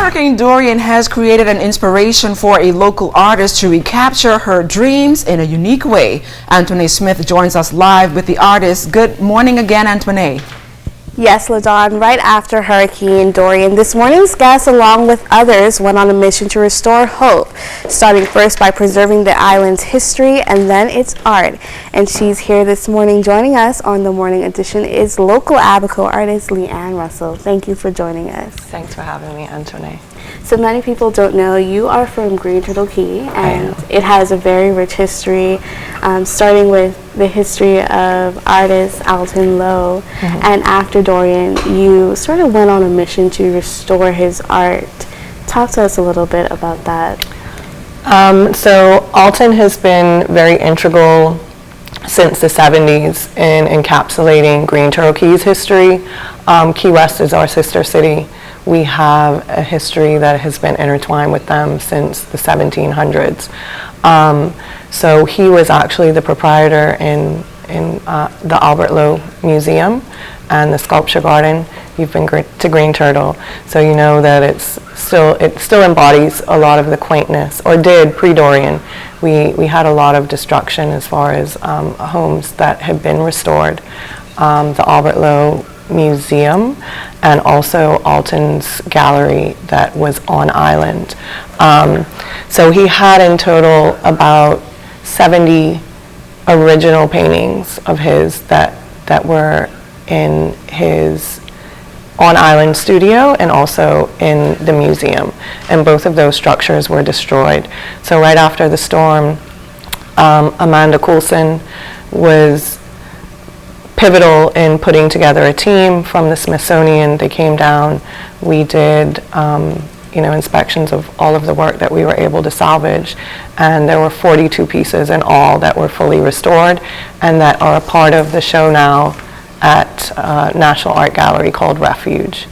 Hurricane Dorian has created an inspiration for a local artist to recapture her dreams in a unique way. Antoinette Smith joins us live with the artist. Good morning again, Antoinette. Yes, LaDawn, right after Hurricane Dorian, this morning's guests, along with others, went on a mission to restore hope, starting first by preserving the island's history and then its art. And she's here this morning joining us on the morning edition is local Abaco artist Leann Russell. Thank you for joining us. Thanks for having me, Antoinette. So many people don't know you are from Green Turtle Key, and it has a very rich history, starting with the history of artist Alton Lowe. And after Dorian, you sort of went on a mission to restore his art. Talk to us a little bit about that. So Alton has been very integral since the 70s in encapsulating Green Turtle Key's history. Key West is our sister city. We have a history that has been intertwined with them since the 1700s. So he was actually the proprietor in the Albert Lowe Museum and the Sculpture Garden. You've been to Green Turtle, so you know that it still embodies a lot of the quaintness, or did pre-Dorian. We had a lot of destruction as far as homes that had been restored. The Albert Lowe Museum and also Alton's gallery that was on island. So he had in total about 70 original paintings of his that were in his on-island studio and also in the museum, and both of those structures were destroyed. So right after the storm, Amanda Coulson was pivotal in putting together a team from the Smithsonian. They came down. We did inspections of all of the work that we were able to salvage, and there were 42 pieces in all that were fully restored and that are a part of the show now at National Art Gallery called Refuge.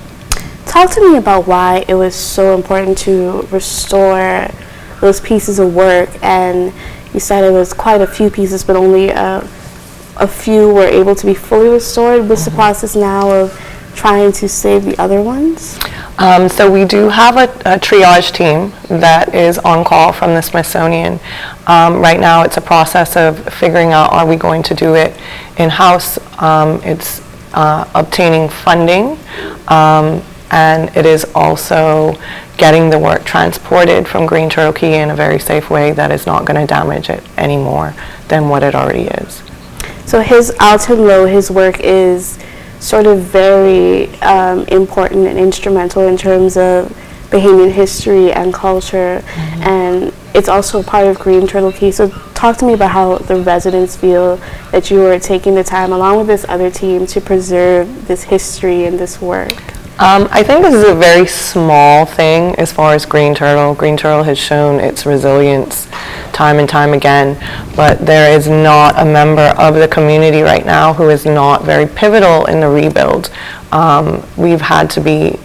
Talk to me about why it was so important to restore those pieces of work. And you said it was quite a few pieces, but only a few were able to be fully restored. What's the process now of trying to save the other ones? So we do have a triage team that is on call from the Smithsonian. Right now it's a process of figuring out, are we going to do it in-house? It's obtaining funding, and it is also getting the work transported from Green Turtle Key in a very safe way that is not going to damage it any more than what it already is. So Alton Lowe, his work is sort of very important and instrumental in terms of Bahamian history and culture, and it's also part of Green Turtle Key. So talk to me about how the residents feel that you are taking the time, along with this other team, to preserve this history and this work. I think this is a very small thing as far as Green Turtle. Green Turtle has shown its resilience time and time again, but there is not a member of the community right now who is not very pivotal in the rebuild. We've had to be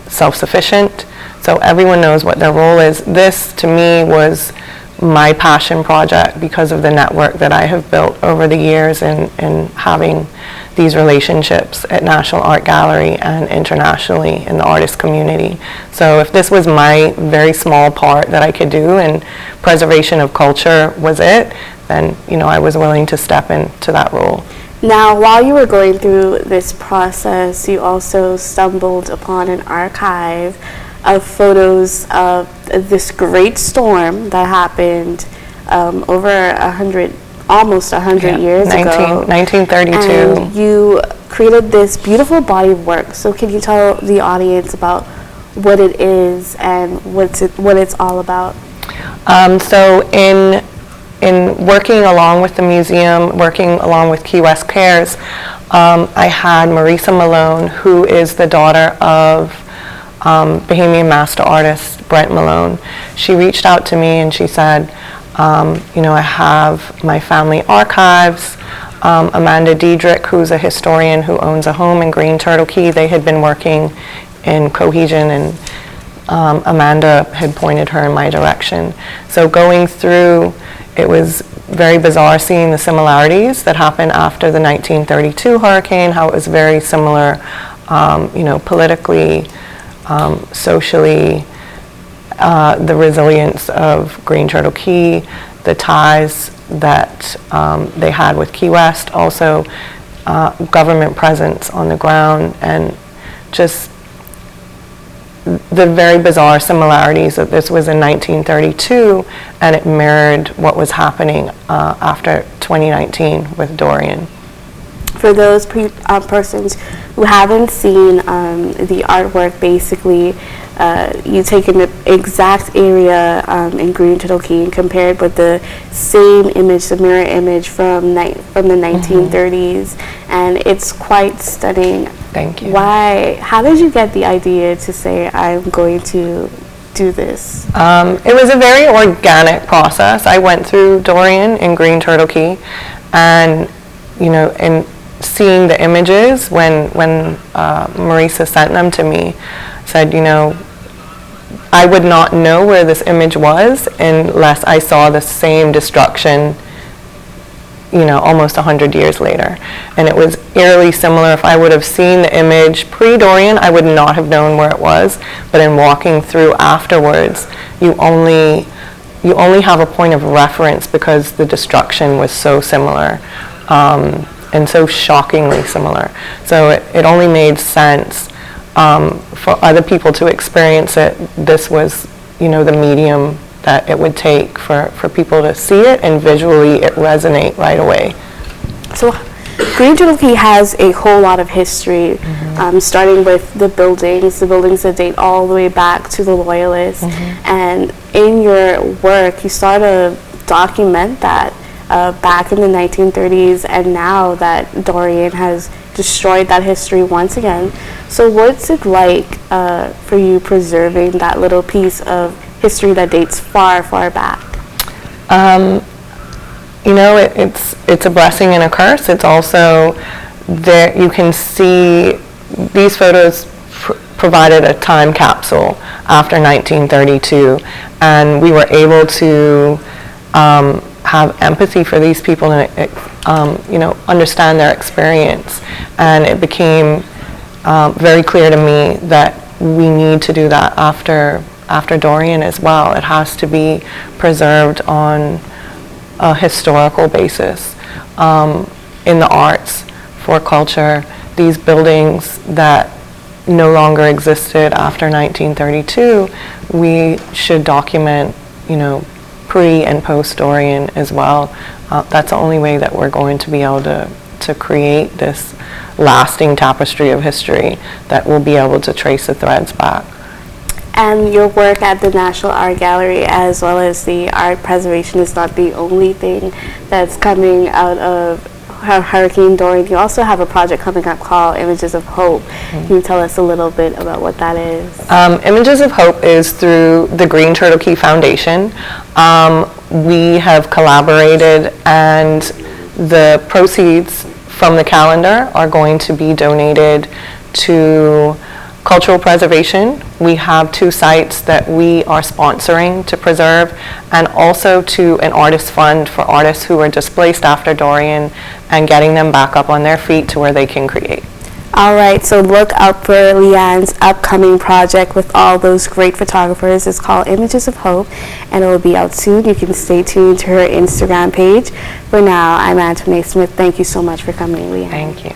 self-sufficient, so everyone knows what their role is. This, to me, was my passion project because of the network that I have built over the years in having these relationships at National Art Gallery and internationally in the artist community. So if this was my very small part that I could do and preservation of culture was it, then I was willing to step into that role. Now, while you were going through this process, you also stumbled upon an archive of photos of this great storm that happened over almost 100 years ago. 1932. And you created this beautiful body of work. So can you tell the audience about what it is and what it's all about? So in working along with the museum, working along with Key West Cares, I had Marisa Malone, who is the daughter of Bahamian master artist Brent Malone. She reached out to me and she said, I have my family archives. Amanda Diedrich, who's a historian who owns a home in Green Turtle Key, they had been working in Cohesion, and Amanda had pointed her in my direction. So going through, it was very bizarre seeing the similarities that happened after the 1932 hurricane, how it was very similar, politically, socially, the resilience of Green Turtle Key, the ties that they had with Key West, also government presence on the ground, and just the very bizarre similarities that this was in 1932 and it mirrored what was happening after 2019 with Dorian. For those persons who haven't seen the artwork, basically you take an exact area in Green Turtle Key and compare it with the same image, the mirror image from the 1930s, and it's quite stunning. Thank you. How did you get the idea to say, I'm going to do this? It was a very organic process. I went through Dorian in Green Turtle Key, and in seeing the images when Marisa sent them to me, said, I would not know where this image was unless I saw the same destruction, almost 100 years later. And it was eerily similar. If I would have seen the image pre-Dorian, I would not have known where it was. But in walking through afterwards, you only have a point of reference because the destruction was so similar. And so shockingly similar. So it only made sense for other people to experience it. This was, the medium that it would take for people to see it and visually it resonate right away. So Green Turtle Key has a whole lot of history, starting with the buildings that date all the way back to the Loyalists. And in your work, you start to document that back in the 1930s, and now that Dorian has destroyed that history once again. So what's it like for you preserving that little piece of history that dates far, far back? It's a blessing and a curse. It's also there. You can see these photos provided a time capsule after 1932, and we were able to have empathy for these people and understand their experience. And it became very clear to me that we need to do that after Dorian as well. It has to be preserved on a historical basis. In the arts, for culture, these buildings that no longer existed after 1932, we should document, pre and post Dorian as well. That's the only way that we're going to be able to create this lasting tapestry of history that will be able to trace the threads back. And your work at the National Art Gallery, as well as the art preservation, is not the only thing that's coming out of Hurricane Dorian. You also have a project coming up called Images of Hope. Can you tell us a little bit about what that is? Images of Hope is through the Green Turtle Key Foundation. We have collaborated, and the proceeds from the calendar are going to be donated to cultural preservation. We have 2 sites that we are sponsoring to preserve, and also to an artist fund for artists who were displaced after Dorian and getting them back up on their feet to where they can create. All right, so look out for Leann's upcoming project with all those great photographers. It's called Images of Hope, and it will be out soon. You can stay tuned to her Instagram page. For now, I'm Antoinette Smith. Thank you so much for coming, Leann. Thank you.